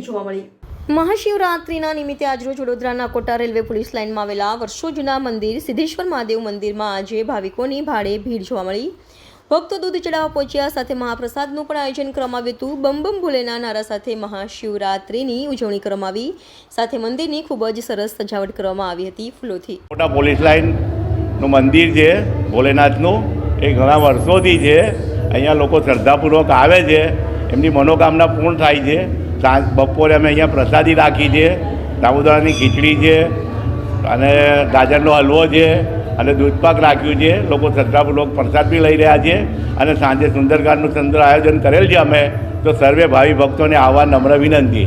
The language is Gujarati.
જોવા મળી। મહાશિવરાત્રિના નિમિત્તે આજરોજ વડોદરાના કોટા રેલવે પોલીસ લાઇનમાં આવેલા વર્ષો જૂના મંદિર સિદ્ધેશ્વર મહાદેવ મંદિરમાં આજે ભાવિકોની ભારે ભીડ જોવા મળી। ભક્તો દૂધ ચડાવવા પહોંચ્યા, સાથે મહાપ્રસાદનું પણ આયોજન કરવામાં આવ્યું હતું। બમ બમ ભોલેના નારા સાથે મહાશિવરાત્રિની ઉજવણી કરવામાં આવી, સાથે મંદિરની ખૂબ જ સરસ સજાવટ કરવામાં આવી હતી ફૂલોથી। કોટા પોલીસ લાઇનનું મંદિર છે ભોલેનાથનું, એ ઘણા વર્ષોથી છે। અહીંયા લોકો શ્રદ્ધાપૂર્વક આવે છે, એમની મનોકામના પૂર્ણ થાય છે। સાંજ બપોરે અમે અહીંયા પ્રસાદી રાખી છે, સાબુદાણાની ખીચડી છે અને ગાજરનો હલવો છે અને દૂધપાક રાખ્યું છે। લોકો શ્રદ્ધાપૂર્વક પ્રસાદ બી લઈ રહ્યા છે અને સાંજે સુંદરકાંડનું સુંદર આયોજન કરેલ છે અમે। તો સર્વે ભાવિ ભક્તોને આવવા નમ્ર વિનંતી।